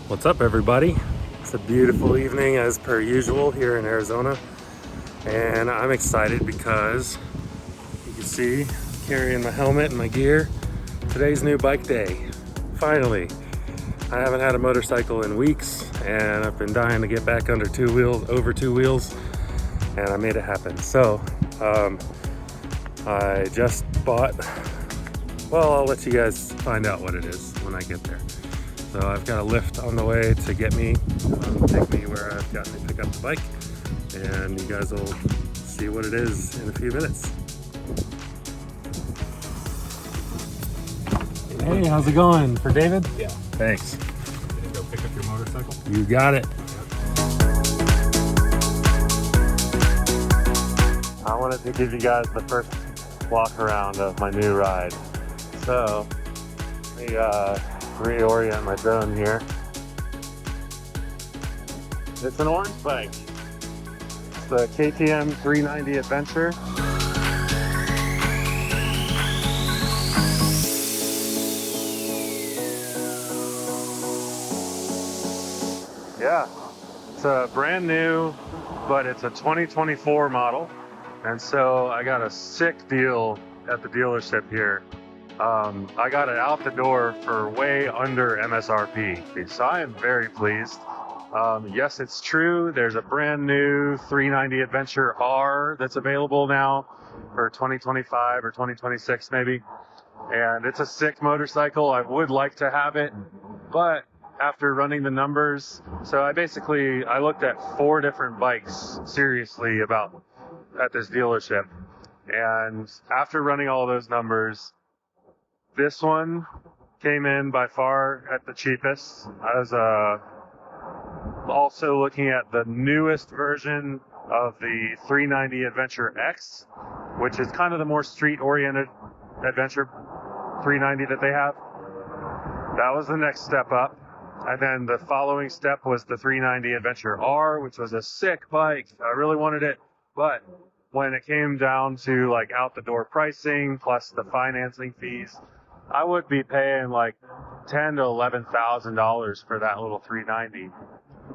What's up, everybody? It's a beautiful evening as per usual here in Arizona, and I'm excited because you can see I'm carrying my helmet and my gear. Today's new bike day. Finally, I haven't had a motorcycle in weeks, and I've been dying to get back over two wheels, and I made it happen. So I just bought. Well, I'll let you guys find out what it is when I get there. So I've got a lift on the way to get me, take me where I've got to pick up the bike, and you guys will see what it is in a few minutes. Hey, how's it going? For David? Yeah. Thanks. Gonna go pick up your motorcycle? You got it. I wanted to give you guys the first walk around of my new ride. So, let me reorient my drone here. It's an orange bike. It's the KTM 390 Adventure. Yeah, it's a brand new, but it's a 2024 model. And so I got a sick deal at the dealership here. I got it out the door for way under MSRP, so I am very pleased. Yes, it's true. There's a brand new 390 Adventure R that's available now for 2025 or 2026 maybe. And it's a sick motorcycle. I would like to have it, but after running the numbers, so I looked at 4 different bikes seriously at this dealership. And after running all those numbers, this one came in by far at the cheapest. I was also looking at the newest version of the 390 Adventure X, which is kind of the more street-oriented Adventure 390 that they have. That was the next step up. And then the following step was the 390 Adventure R, which was a sick bike. I really wanted it, but when it came down to like out the door pricing plus the financing fees, I would be paying like $10,000 to $11,000 for that little 390.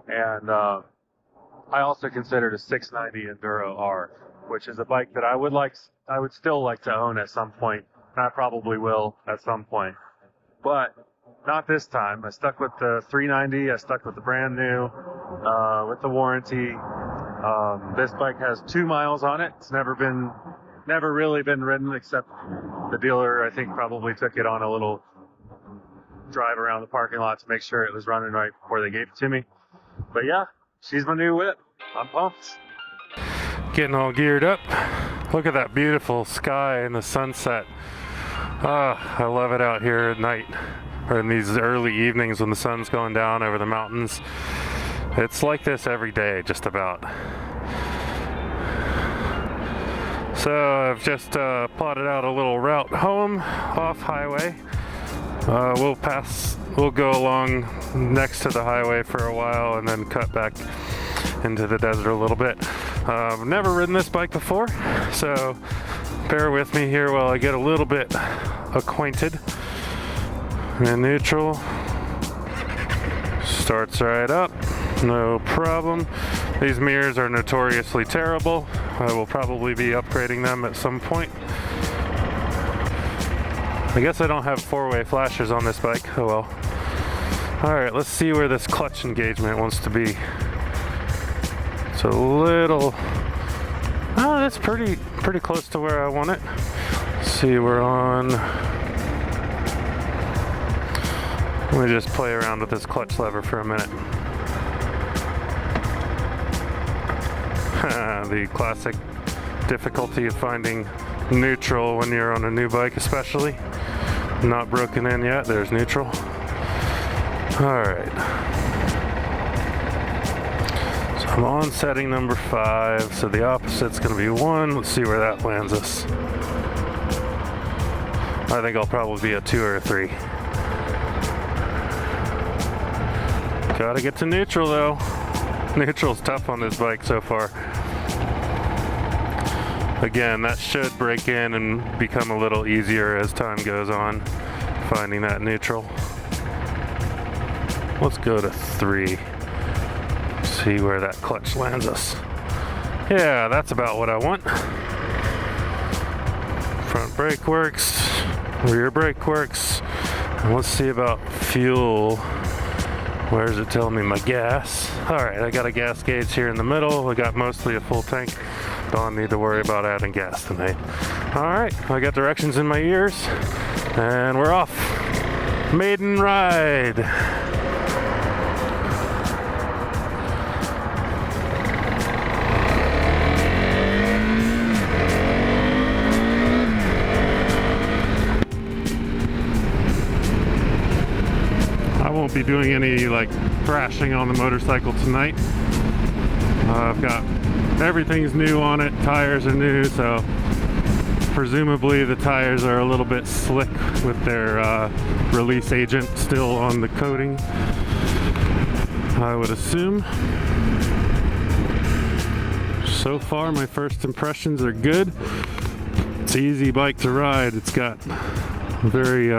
And I also considered a 690 Enduro R, which is a bike that I would still like to own at some point. And I probably will at some point, but not this time. I stuck with the 390. I stuck with the brand new, with the warranty. This bike has 2 miles on it. It's never really been ridden, except the dealer, I think, probably took it on a little drive around the parking lot to make sure it was running right before they gave it to me. But yeah, she's my new whip. I'm pumped. Getting all geared up. Look at that beautiful sky and the sunset. I love it out here at night, or in these early evenings when the sun's going down over the mountains. It's like this every day, just about. So I've just plotted out a little route home off highway. We'll go along next to the highway for a while and then cut back into the desert a little bit. I've never ridden this bike before, so bear with me here while I get a little bit acquainted. And neutral. Starts right up. No problem. These mirrors are notoriously terrible. I will probably be upgrading them at some point. I guess I don't have 4-way flashers on this bike. Oh well. Alright, let's see where this clutch engagement wants to be. It's a little... Oh, that's pretty close to where I want it. Let's see, we're on... Let me just play around with this clutch lever for a minute. The classic difficulty of finding neutral when you're on a new bike, especially. Not broken in yet. There's neutral. Alright. So I'm on setting number 5. So the opposite's going to be 1. Let's see where that lands us. I think I'll probably be a 2 or a 3. Gotta get to neutral though. Neutral's tough on this bike so far. Again, that should break in and become a little easier as time goes on, finding that neutral. Let's go to 3. See where that clutch lands us. Yeah, that's about what I want. Front brake works, rear brake works. And let's see about fuel. Where is it telling me my gas? Alright, I got a gas gauge here in the middle. I got mostly a full tank. Don't need to worry about adding gas tonight. Alright, I got directions in my ears. And we're off. Maiden ride. I won't be doing any like thrashing on the motorcycle tonight. I've got everything's new on it. Tires are new, so presumably the tires are a little bit slick with their release agent still on the coating, I would assume. So far my first impressions are good. It's an easy bike to ride. It's got very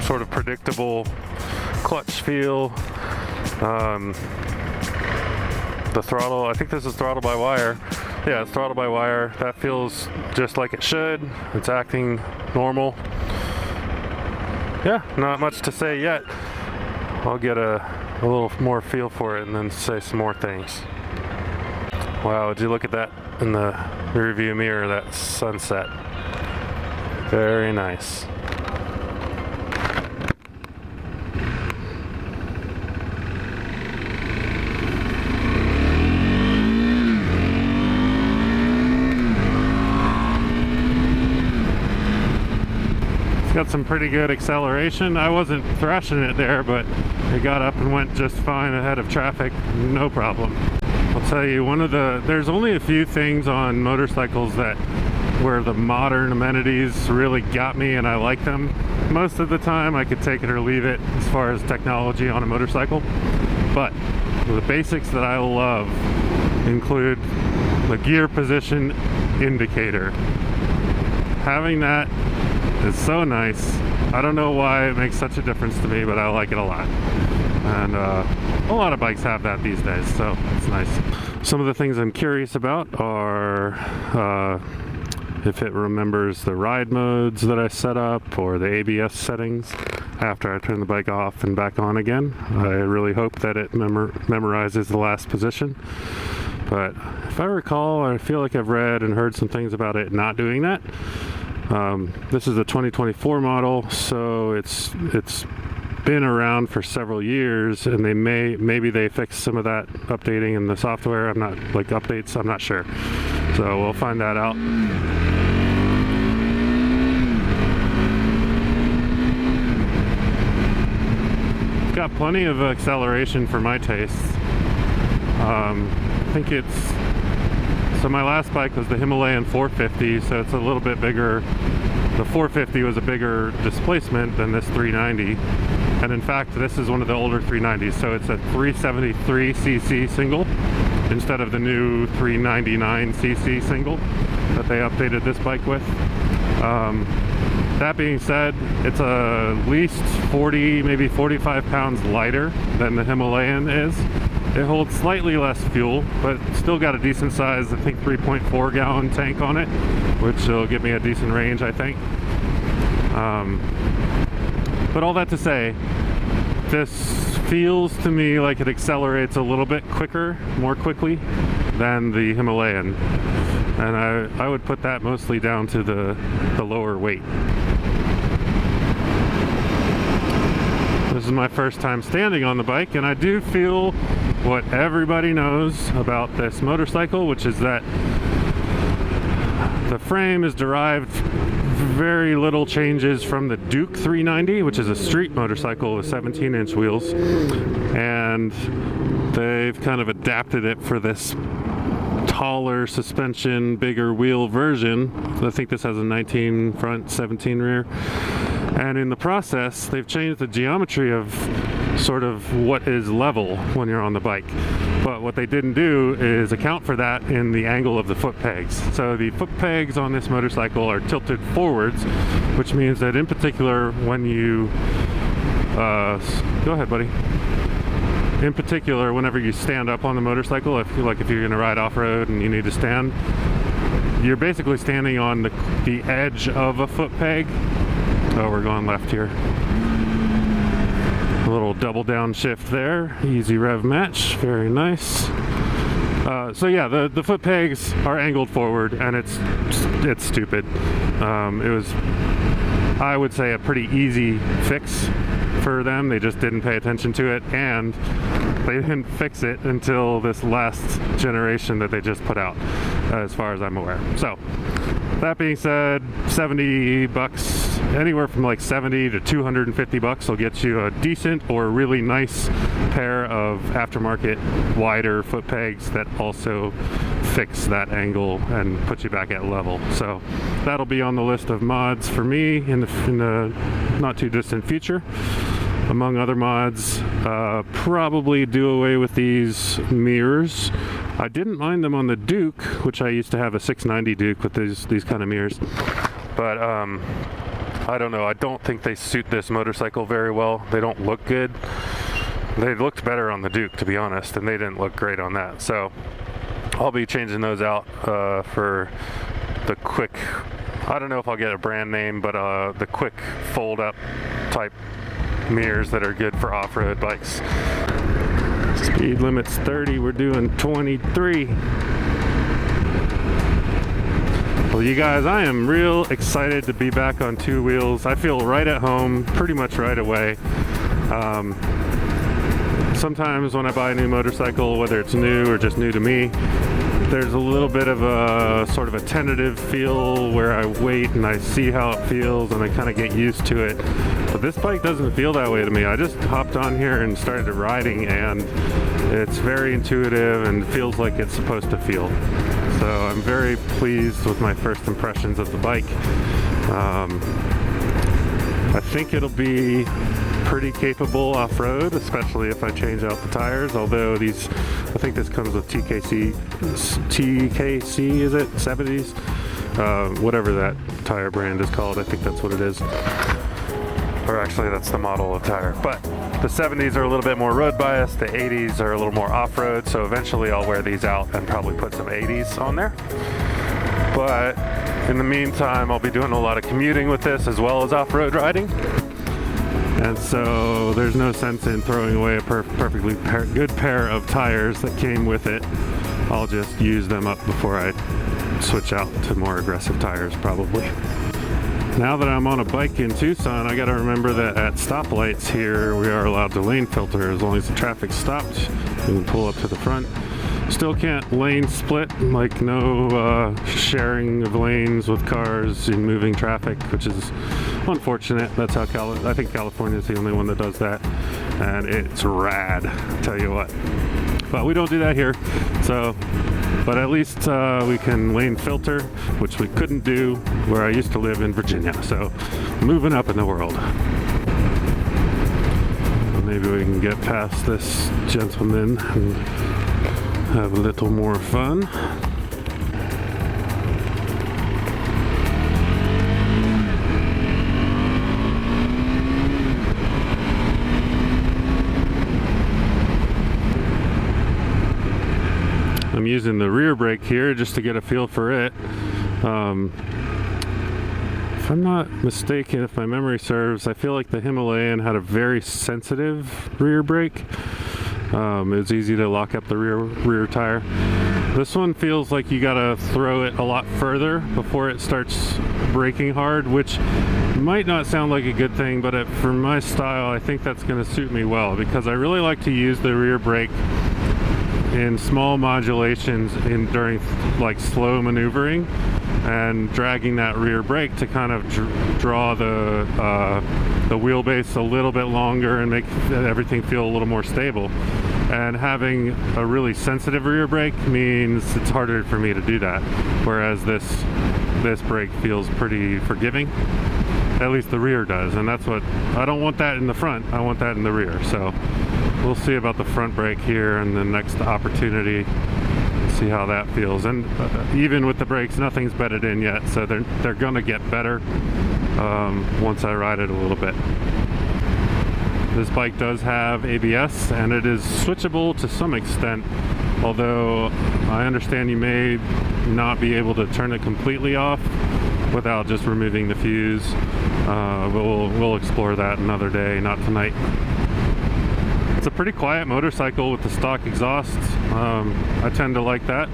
sort of predictable clutch feel. The throttle, I think this is throttle by wire. Yeah, it's throttle by wire. That feels just like it should. It's acting normal. Yeah, not much to say yet. I'll get a little more feel for it and then say some more things. Wow, did you look at that in the rearview mirror, that sunset? Very nice. Got some pretty good acceleration. I wasn't thrashing it there, but it got up and went just fine ahead of traffic, no problem. I'll tell you, there's only a few things on motorcycles where the modern amenities really got me and I like them. Most of the time I could take it or leave it as far as technology on a motorcycle, but the basics that I love include the gear position indicator. Having that is so nice. I don't know why it makes such a difference to me, but I like it a lot. And a lot of bikes have that these days, so it's nice. Some of the things I'm curious about are if it remembers the ride modes that I set up or the ABS settings after I turn the bike off and back on again. I really hope that it memorizes the last position. But if I recall, I feel like I've read and heard some things about it not doing that. This is a 2024 model, so it's been around for several years, and maybe they fixed some of that updating in the software. I'm not like updates. I'm not sure, so we'll find that out. It's got plenty of acceleration for my tastes. I think so my last bike was the Himalayan 450, so it's a little bit bigger. The 450 was a bigger displacement than this 390. And in fact, this is one of the older 390s, so it's a 373cc single instead of the new 399cc single that they updated this bike with. That being said, it's at least 40, maybe 45 pounds lighter than the Himalayan is. It holds slightly less fuel, but still got a decent size, I think 3.4 gallon tank on it, which will give me a decent range, I think. But all that to say, this feels to me like it accelerates a little bit quicker, more quickly than the Himalayan. And I would put that mostly down to the lower weight. This is my first time standing on the bike, and I do feel what everybody knows about this motorcycle, which is that the frame is derived very little changes from the Duke 390, which is a street motorcycle with 17-inch wheels, and they've kind of adapted it for this taller suspension, bigger wheel version. So I think this has a 19 front, 17 rear, and in the process they've changed the geometry of sort of what is level when you're on the bike. But what they didn't do is account for that in the angle of the foot pegs. So the foot pegs on this motorcycle are tilted forwards, which means that in particular when you Go ahead, buddy. In particular, whenever you stand up on the motorcycle, if you're going to ride off-road and you need to stand, you're basically standing on the edge of a foot peg. Oh, we're going left here. A little double downshift there. Easy rev match. Very nice. So yeah, the foot pegs are angled forward, and it's stupid. It was, I would say, a pretty easy fix for them. They just didn't pay attention to it, and they didn't fix it until this last generation that they just put out, as far as I'm aware. So that being said, $70, anywhere from like 70 to 250 bucks will get you a decent or really nice pair of aftermarket wider foot pegs that also fix that angle and put you back at level. So that'll be on the list of mods for me in the not too distant future. Among other mods, probably do away with these mirrors. I didn't mind them on the Duke, which I used to have a 690 Duke with these kind of mirrors, but I don't know. I don't think they suit this motorcycle very well. They don't look good. They looked better on the Duke, to be honest, and they didn't look great on that. So I'll be changing those out for the quick, I don't know if I'll get a brand name, but the quick fold-up type mirrors that are good for off-road bikes. Speed limit's 30, we're doing 23. Well, you guys, I am real excited to be back on two wheels. I feel right at home pretty much right away. Sometimes when I buy a new motorcycle, whether it's new or just new to me, there's a little bit of a sort of a tentative feel where I wait and I see how it feels and I kind of get used to it. But this bike doesn't feel that way to me. I just hopped on here and started riding, and it's very intuitive and feels like it's supposed to feel. So I'm very pleased with my first impressions of the bike. I think it'll be pretty capable off-road, especially if I change out the tires, although these, I think this comes with TKC is it? 70s? Whatever that tire brand is called, I think that's what it is. Or actually, that's the model of tire. But the 70s are a little bit more road biased, the 80s are a little more off-road, so eventually I'll wear these out and probably put some 80s on there. But in the meantime, I'll be doing a lot of commuting with this as well as off-road riding. And so there's no sense in throwing away a perfectly good pair of tires that came with it. I'll just use them up before I switch out to more aggressive tires, probably. Now that I'm on a bike in Tucson, I gotta remember that at stoplights here, we are allowed to lane filter as long as the traffic's stopped. We can pull up to the front. Still can't lane split, like no sharing of lanes with cars in moving traffic, which is unfortunate. That's how I think California is the only one that does that, and it's rad, tell you what. But we don't do that here, so. But at least we can lane filter, which we couldn't do where I used to live in Virginia. So moving up in the world. Maybe we can get past this gentleman and have a little more fun. I'm using the rear brake here just to get a feel for it. If I'm not mistaken, if my memory serves, I feel like the Himalayan had a very sensitive rear brake. It was easy to lock up the rear tire. This one feels like you gotta throw it a lot further before it starts braking hard, which might not sound like a good thing, but for my style, I think that's gonna suit me well, because I really like to use the rear brake in small modulations during like slow maneuvering, and dragging that rear brake to kind of draw the wheelbase a little bit longer and make everything feel a little more stable. And having a really sensitive rear brake means it's harder for me to do that, whereas this brake feels pretty forgiving. At least the rear does, and that's what I don't want. That in the front, I want that in the rear. So we'll see about the front brake here and the next opportunity, see how that feels. And even with the brakes, nothing's bedded in yet, so they're gonna get better once I ride it a little bit. This bike does have ABS and it is switchable to some extent, although I understand you may not be able to turn it completely off without just removing the fuse. But we'll explore that another day, not tonight. It's a pretty quiet motorcycle with the stock exhaust. I tend to like that.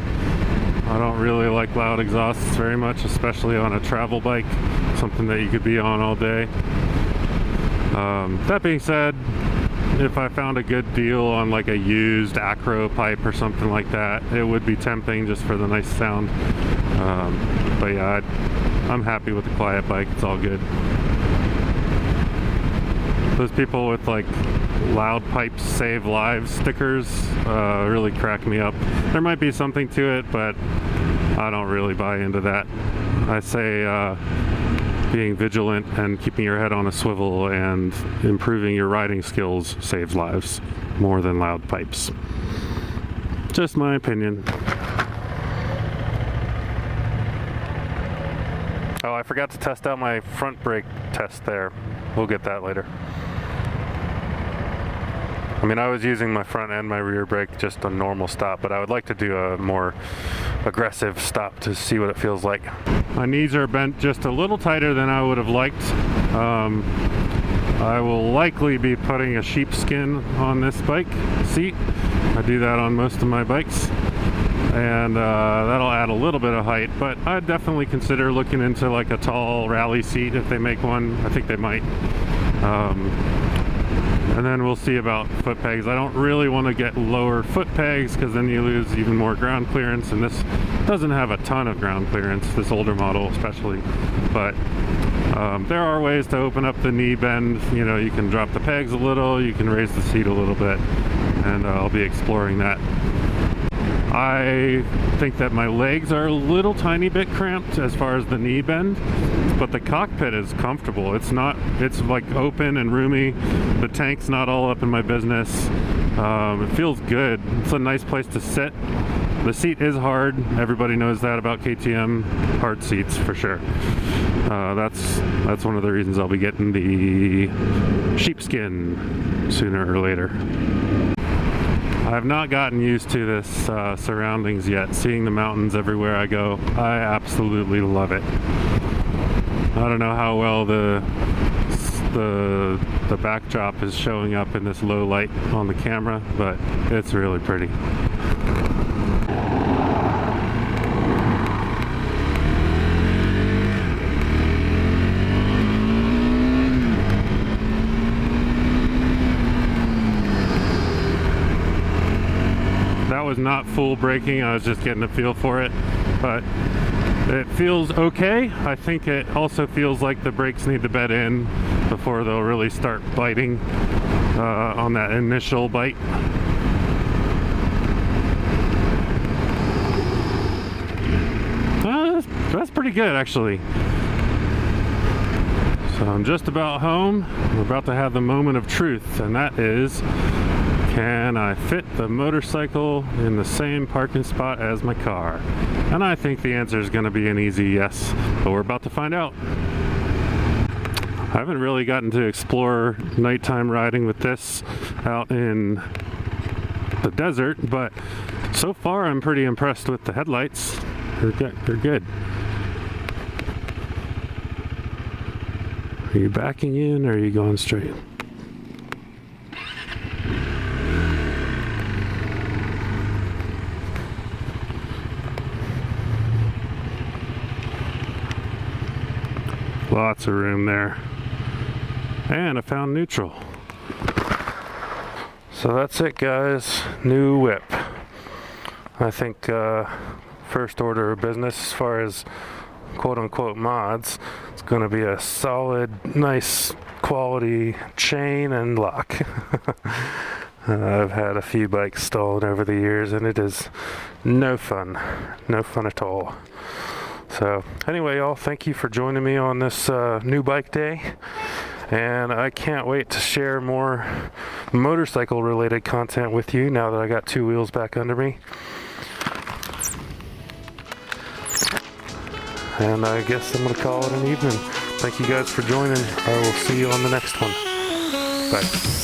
I don't really like loud exhausts very much, especially on a travel bike, something that you could be on all day. That being said, if I found a good deal on like a used Acro pipe or something like that, it would be tempting just for the nice sound. But yeah, I'm happy with the quiet bike. It's all good. Those people with like loud pipes save lives stickers really crack me up. There might be something to it, but I don't really buy into that. I say being vigilant and keeping your head on a swivel and improving your riding skills saves lives more than loud pipes. Just my opinion. Oh, I forgot to test out my front brake test there. We'll get that later. I mean, I was using my front and my rear brake just a normal stop, but I would like to do a more aggressive stop to see what it feels like. My knees are bent just a little tighter than I would have liked. I will likely be putting a sheepskin on this bike seat. I do that on most of my bikes, and that'll add a little bit of height, but I'd definitely consider looking into like a tall rally seat if they make one. I think they might. And then we'll see about foot pegs. I don't really want to get lower foot pegs because then you lose even more ground clearance, and this doesn't have a ton of ground clearance, this older model especially. But there are ways to open up the knee bend. You know, you can drop the pegs a little, you can raise the seat a little bit, and I'll be exploring that. I think that my legs are a little tiny bit cramped as far as the knee bend, but the cockpit is comfortable. It's like open and roomy. The tank's not all up in my business. It feels good. It's a nice place to sit. The seat is hard. Everybody knows that about KTM. Hard seats for sure. That's one of the reasons I'll be getting the sheepskin sooner or later. I have not gotten used to this surroundings yet. Seeing the mountains everywhere I go, I absolutely love it. I don't know how well the backdrop is showing up in this low light on the camera, but it's really pretty. That was not full braking, I was just getting a feel for it, but it feels okay. I think it also feels like the brakes need to bed in before they'll really start biting on that initial bite. That's pretty good actually. So I'm just about home. We're about to have the moment of truth, and that is, can I fit the motorcycle in the same parking spot as my car? And I think the answer is going to be an easy yes, but we're about to find out. I haven't really gotten to explore nighttime riding with this out in the desert, but so far I'm pretty impressed with the headlights. They're good. Are you backing in or are you going straight? Lots of room there. And I found neutral. So that's it, guys. New whip. I think first order of business as far as quote-unquote mods, it's going to be a solid, nice quality chain and lock. I've had a few bikes stolen over the years and it is no fun at all. So anyway, y'all, thank you for joining me on this new bike day, and I can't wait to share more motorcycle related content with you now that I got two wheels back under me. And I guess I'm going to call it an evening. Thank you guys for joining. I will see you on the next one. Bye.